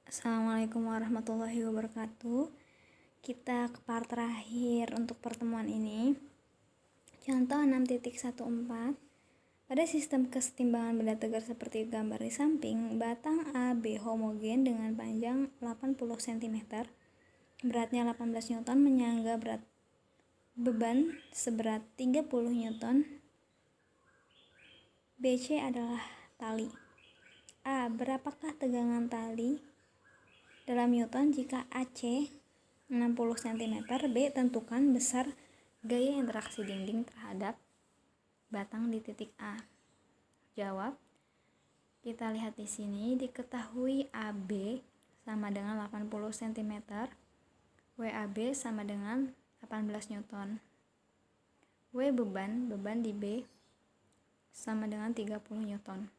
Assalamualaikum warahmatullahi wabarakatuh. Kita ke part terakhir untuk pertemuan ini. Contoh 6.14. Pada sistem kesetimbangan benda tegar seperti gambar di samping, batang AB homogen dengan panjang 80 cm, beratnya 18 Newton menyangga berat beban seberat 30 Newton. BC adalah tali. A. Berapakah tegangan tali dalam Newton jika AC 60 cm? B. Tentukan besar gaya interaksi dinding terhadap batang di titik A. Jawab. Kita lihat di sini, diketahui AB sama dengan 80 cm, WAB sama dengan 18 Newton. W beban di B sama dengan 30 Newton.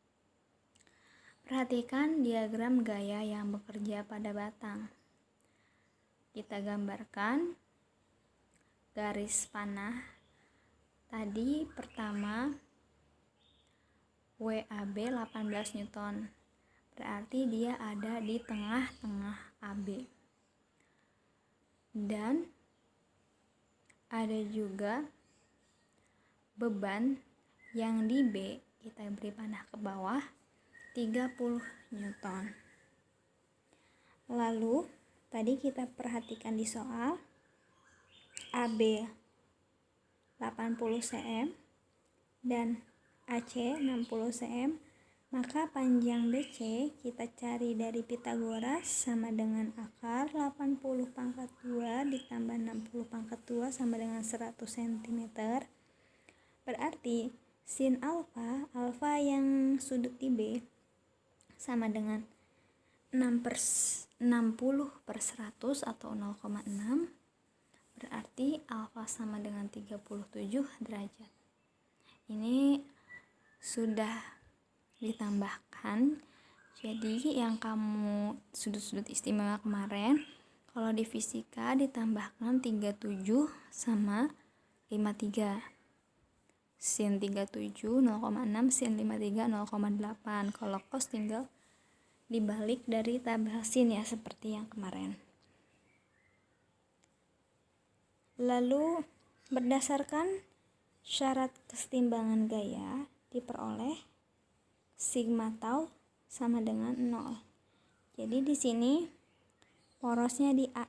Perhatikan diagram gaya yang bekerja pada batang. Kita gambarkan garis panah. Tadi pertama WAB 18 Newton. Berarti dia ada di tengah-tengah AB. Dan ada juga beban yang di B, kita beri panah ke bawah, 30 Newton. Lalu tadi kita perhatikan di soal AB 80 cm dan AC 60 cm, maka panjang BC kita cari dari Pitagoras sama dengan akar 80 pangkat 2 ditambah 60 pangkat 2 sama dengan 100 cm. Berarti sin alfa yang sudut di B sama dengan 60 per 100 atau 0,6. Berarti alfa sama dengan 37 derajat. Ini sudah ditambahkan. Jadi yang kamu sudut-sudut istimewa kemarin, kalau di fisika ditambahkan 37 sama 53. Sin 37 0,6, sin 53 0,8. Kalau cos tinggal dibalik dari tabel sin ya, seperti yang kemarin. Lalu berdasarkan syarat kesetimbangan gaya diperoleh sigma tau sama dengan 0. Jadi di sini porosnya di A.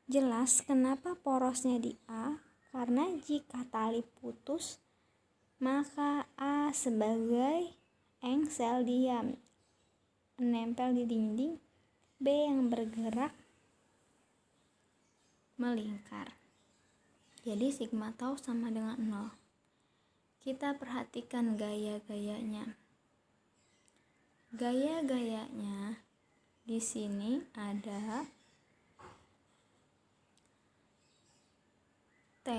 Jelas kenapa porosnya di A? Karena jika tali putus, maka A sebagai engsel diam menempel di dinding, B yang bergerak melingkar. Jadi sigma tau sama dengan 0. Kita perhatikan gaya-gayanya. Gaya-gayanya di sini ada T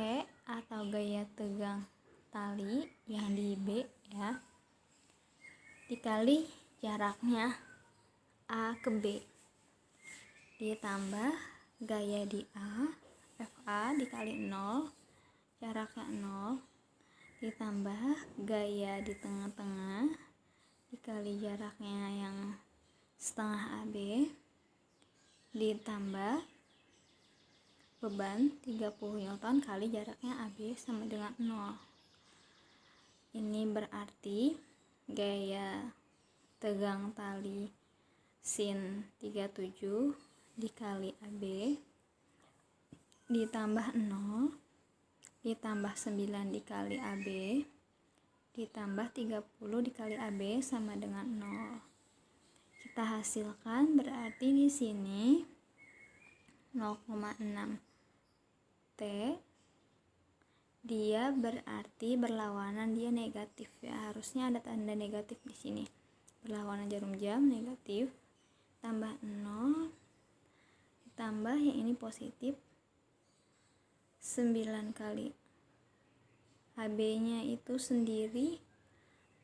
atau gaya tegang tali yang di B ya, dikali jaraknya A ke B, ditambah gaya di A, FA dikali 0, jaraknya 0, ditambah gaya di tengah-tengah dikali jaraknya yang setengah AB, ditambah beban 30 Newton kali jaraknya AB sama dengan 0. Ini berarti gaya tegang tali sin 37 dikali AB ditambah 0 ditambah 9 dikali AB ditambah 30 dikali AB sama dengan 0. Kita hasilkan berarti di sini 0,6 T, dia berarti berlawanan, dia negatif ya, harusnya ada tanda negatif di sini. Berlawanan jarum jam negatif, tambah 0 ditambah yang ini positif 9 kali AB-nya itu sendiri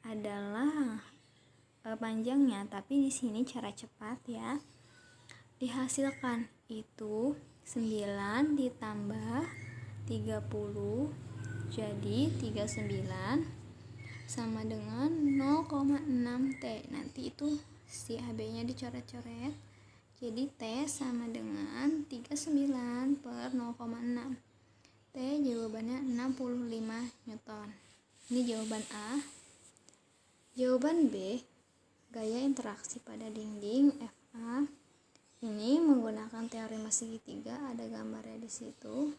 adalah panjangnya, tapi di sini cara cepat ya. Dihasilkan itu 9 ditambah 30 jadi 39 sama dengan 0,6 T. Nanti itu si AB nya dicoret-coret, jadi T sama dengan 39 per 0,6. T jawabannya 65 Newton. Ini jawaban A. Jawaban B, gaya interaksi pada dinding FA ini menggunakan teorema segitiga, ada gambarnya di situ.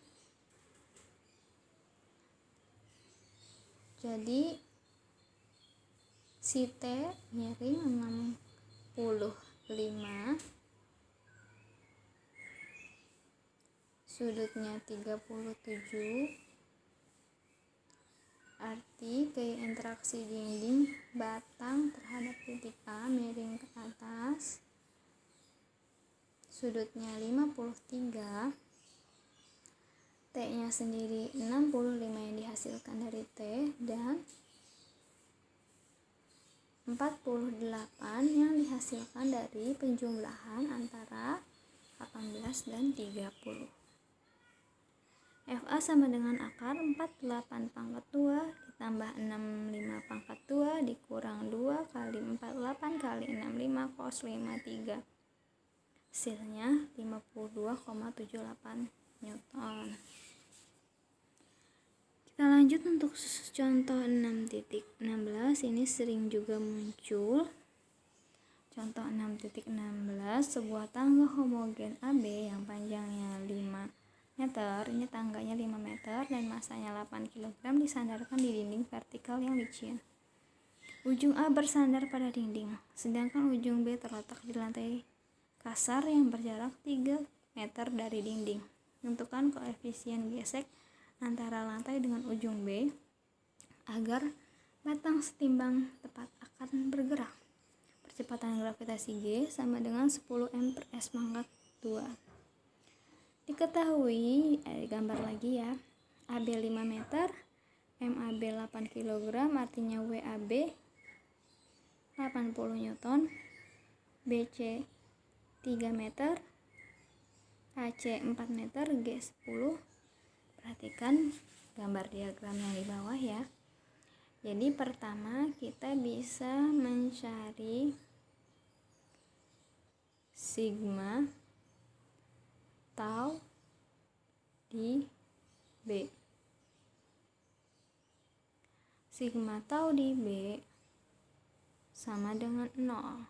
Jadi si T miring 65, sudutnya 37, arti gaya interaksi dinding batang terhadap titik A miring ke atas, sudutnya 53, T nya sendiri 65 yang dihasilkan dari T, dan 48 yang dihasilkan dari penjumlahan antara 18 dan 30. FA sama dengan akar 48 pangkat 2 ditambah 65 pangkat 2 dikurang 2 kali 48 kali 65 cos 53. Hasilnya 52,78 Newton. Kita lanjut untuk contoh 6.16, ini sering juga muncul. Contoh 6.16, sebuah tangga homogen AB yang panjangnya 5 meter, ini tangganya 5 meter dan masanya 8 kg disandarkan di dinding vertikal yang licin. Ujung A bersandar pada dinding, sedangkan ujung B terletak di lantai kasar yang berjarak 3 meter dari dinding. Tentukan koefisien gesek antara lantai dengan ujung B agar batang setimbang tepat akan bergerak. Percepatan gravitasi G sama dengan 10 m per s pangkat 2. Diketahui, gambar lagi ya, AB 5 meter, MAB 8 kg, artinya WAB 80 Newton, BC 3 meter, AC 4 meter, G 10. Perhatikan gambar diagram yang di bawah ya. Jadi pertama kita bisa mencari sigma tau di B. Sigma tau di B sama dengan 0.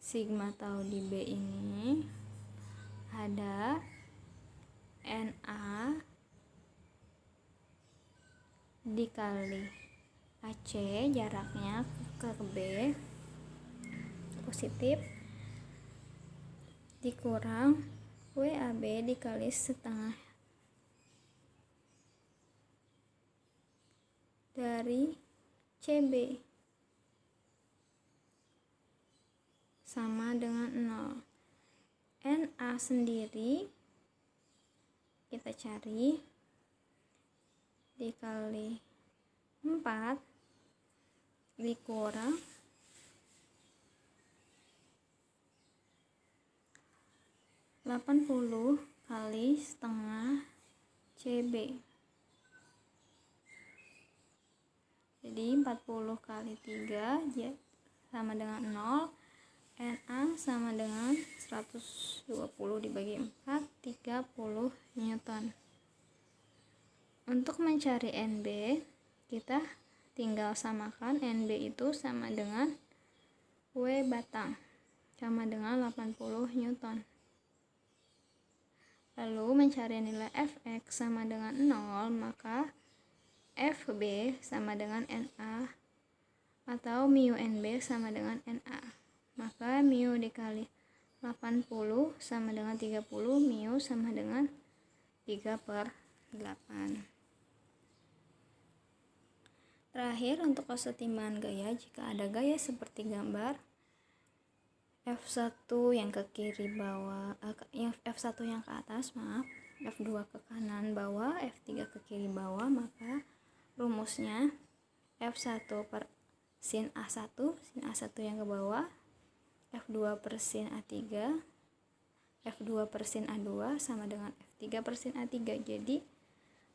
Sigma tau di B ini ada NA dikali AC, jaraknya ke B positif, dikurang WAB dikali setengah dari CB sama dengan 0. NA sendiri kita cari dikali 4 dikurang 80 kali setengah CB. Jadi 40 kali 3 sama dengan 0. NA sama dengan 120 dibagi 4, 30 Newton. Untuk mencari NB, kita tinggal samakan NB itu sama dengan W batang, sama dengan 80 Newton. Lalu mencari nilai Fx sama dengan 0, maka Fb sama dengan NA atau mu NB sama dengan NA. Maka mu dikali 80 sama dengan 30, mu sama dengan 3/8. Terakhir, untuk kesetimbangan gaya, jika ada gaya seperti gambar F1 yang ke kiri bawah, F1 yang ke atas, F2 ke kanan bawah, F3 ke kiri bawah, maka rumusnya F1 per sin A1, sin A1 yang ke bawah, F2 per sin A3, F2 per sin A2 sama dengan F3 per sin A3. Jadi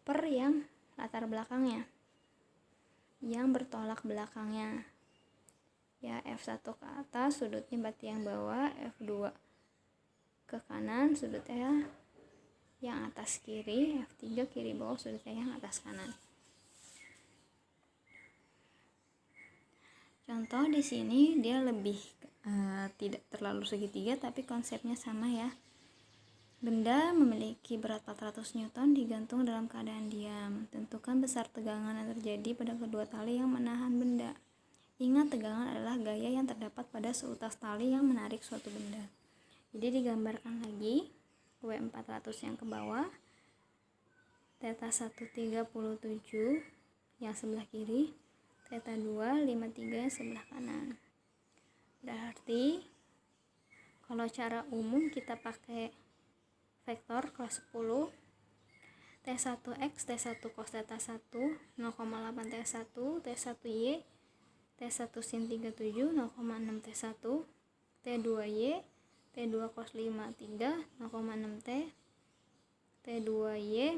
per yang latar belakangnya, yang bertolak belakangnya, ya, F1 ke atas sudutnya berarti yang bawah, F2 ke kanan sudutnya yang atas kiri, F3 kiri bawah sudutnya yang atas kanan. Contoh di sini dia lebih tidak terlalu segitiga tapi konsepnya sama ya. Benda memiliki berat 400 Newton digantung dalam keadaan diam. Tentukan besar tegangan yang terjadi pada kedua tali yang menahan benda. Ingat, tegangan adalah gaya yang terdapat pada seutas tali yang menarik suatu benda. Jadi digambarkan lagi, W400 yang ke bawah, theta 1 37 yang sebelah kiri, theta 2 53 yang sebelah kanan. Berarti kalau cara umum kita pakai vektor kelas 10, T1X, T1 cos theta 1, 0,8 T1, T1Y, T1 sin 37, 0,6 T1, T2Y, T2 cos 5, 3, 0,6 T, T2Y,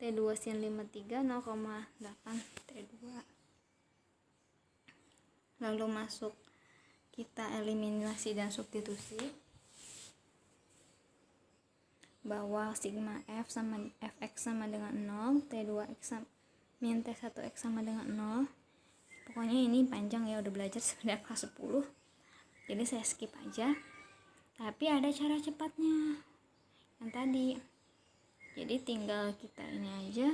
T2 sin 5, 3, 0,8 T2. Lalu masuk kita eliminasi dan substitusi. Bahwa sigma F sama Fx sama dengan 0, T2x min T1x sama dengan 0. Pokoknya ini panjang ya, udah belajar sebenarnya kelas 10. Jadi saya skip aja. Tapi ada cara cepatnya yang tadi. Jadi tinggal kita ini aja,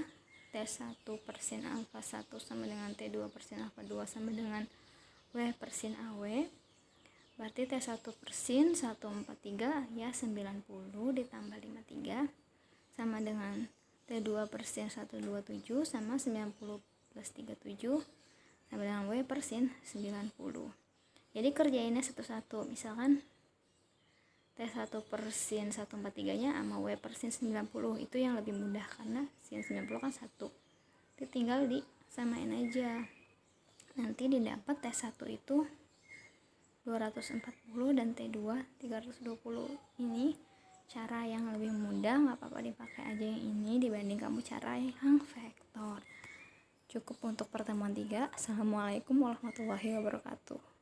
T1 per sin alfa 1 sama dengan T2 per sin alfa 2 sama dengan W per sin AW. Berarti T1 per sin 143 ya 90 ditambah 53 sama dengan T2 per sin 127 sama 90 plus 37 sama dengan W per sin 90. Jadi kerjainnya satu-satu. Misalkan T1 per sin 143 nya sama W per sin 90 itu yang lebih mudah karena sin 90 kan 1. Itu tinggal disamain aja. Nanti didapat T1 itu 240 dan T2 320. Ini cara yang lebih mudah, nggak apa-apa dipakai aja yang ini dibanding kamu cara yang vektor. Cukup untuk pertemuan 3. Assalamualaikum warahmatullahi wabarakatuh.